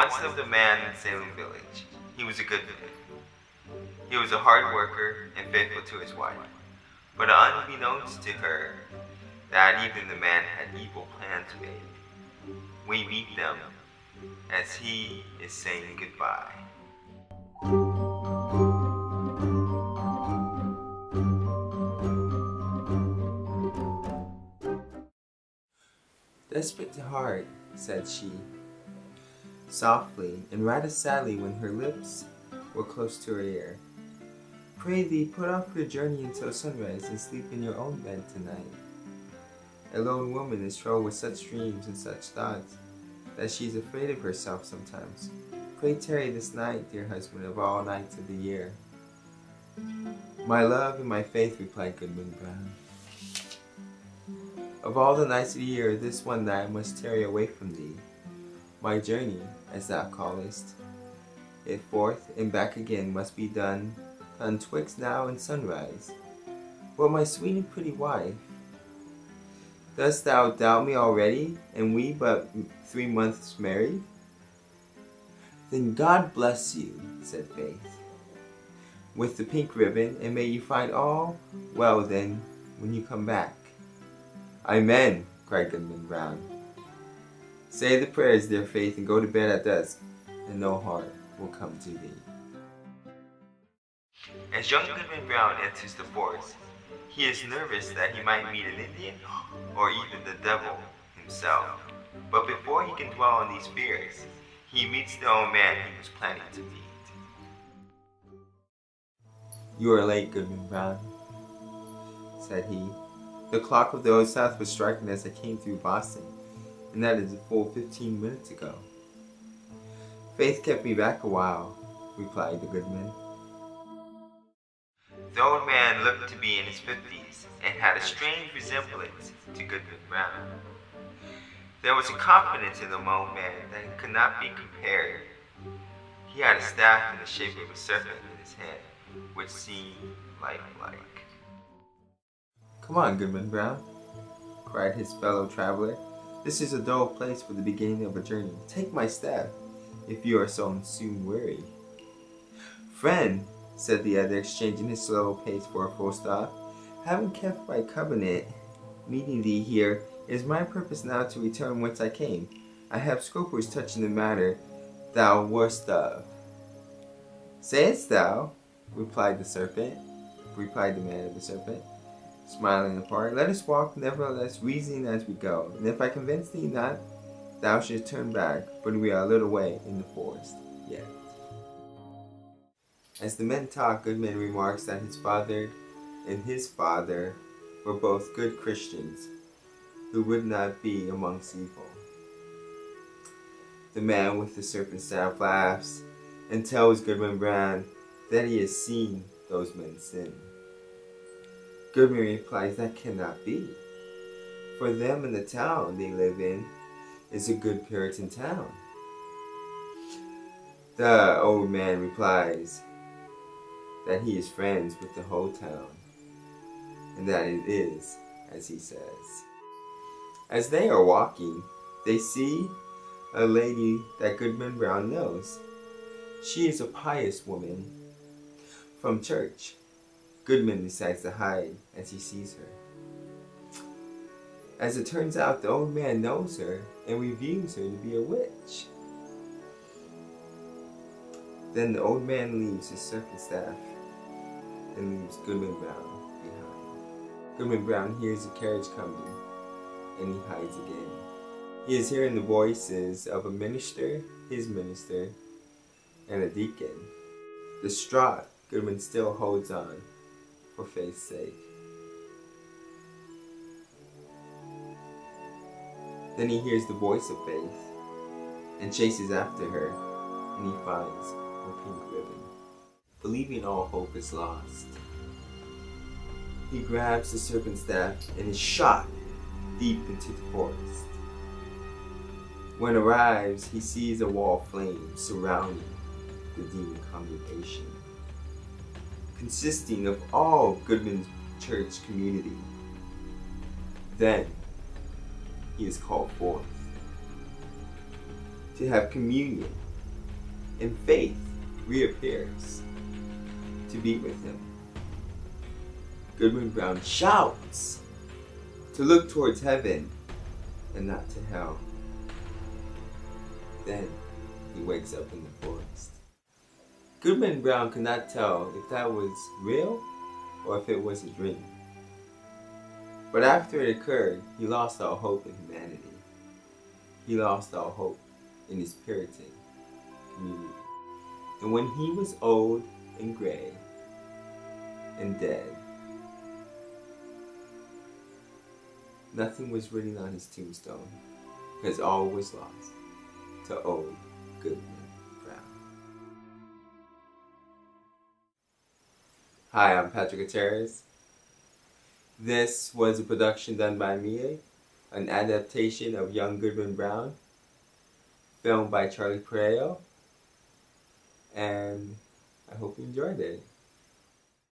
once lived a man in Salem village. He was a good man. He was a hard worker and faithful to his wife. But unbeknownst to her, that evening the man had evil plans made. We meet them as he is saying goodbye. "Desperate heart," said she, softly and rather sadly when her lips were close to her ear. "Pray thee, put off your journey until sunrise and sleep in your own bed tonight." A lone woman is troubled with such dreams and such thoughts that she is afraid of herself sometimes. "Pray tarry this night, dear husband, of all nights of the year." "My love and my faith," replied Goodman Brown, "of all the nights of the year, this one night I must tarry away from thee. My journey, as thou callest it, forth and back again must be done twixt now and sunrise. But my sweet and pretty wife, dost thou doubt me already, and we but 3 months married?" "Then God bless you," said Faith, "with the pink ribbon, and may you find all well then when you come back." "Amen," cried Goodman Brown. "Say the prayers, dear Faith, and go to bed at dusk, and no harm will come to thee." As young Goodman Brown enters the forest, he is nervous that he might meet an Indian or even the devil himself. But before he can dwell on these fears, he meets the old man he was planning to meet. "You are late, Goodman Brown," said he. "The clock of the Old South was striking as I came through Boston, and that is a full 15 minutes ago." "Faith kept me back a while," replied the Goodman. The old man looked to be in his 50s and had a strange resemblance to Goodman Brown. There was a confidence in the old man that could not be compared. He had a staff in the shape of a serpent in his hand, which seemed lifelike. "Come on, Goodman Brown," cried his fellow traveler. "This is a dull place for the beginning of a journey. Take my staff, if you are so soon weary." "Friend," said the other, exchanging his slow pace for a full stop, "having kept my covenant, meeting thee here, it is my purpose now to return whence I came. I have scruples touching the matter thou wast of." "Sayest thou?" replied the man of the serpent, smiling apart. "Let us walk, nevertheless, reasoning as we go, and if I convince thee not, thou shouldst turn back, but we are a little way in the forest yet." As the men talk, Goodman remarks that his father and his father were both good Christians who would not be amongst evil. The man with the serpent staff laughs and tells Goodman Brown that he has seen those men sin. Goodman replies that cannot be. For them in the town they live in is a good Puritan town. The old man replies that he is friends with the whole town, and that it is as he says. As they are walking, they see a lady that Goodman Brown knows. She is a pious woman from church. Goodman decides to hide as he sees her. As it turns out, the old man knows her and reviews her to be a witch. Then the old man leaves his serpent staff and leaves Goodman Brown behind. Goodman Brown hears a carriage coming and he hides again. He is hearing the voices of a minister, his minister, and a deacon. Distraught, Goodman still holds on for faith's sake. Then he hears the voice of Faith and chases after her, and he finds her pink ribbon. Believing all hope is lost, he grabs the serpent staff and is shot deep into the forest. When arrives, he sees a wall of flames surrounding the demon congregation, consisting of all Goodman's church community. Then he is called forth to have communion and faith reappears to be with him. Goodman Brown shouts to look towards heaven and not to hell. Then he wakes up in the forest. Goodman Brown could not tell if that was real or if it was a dream. But after it occurred, he lost all hope in humanity. He lost all hope in his Puritan community. And when he was old and gray and dead, nothing was written on his tombstone, because all was lost to old Goodman Brown. Hi, I'm Patrick Gutierrez. This was a production done by me, an adaptation of Young Goodman Brown, filmed by Charlie Pereiro, and I hope you enjoyed it.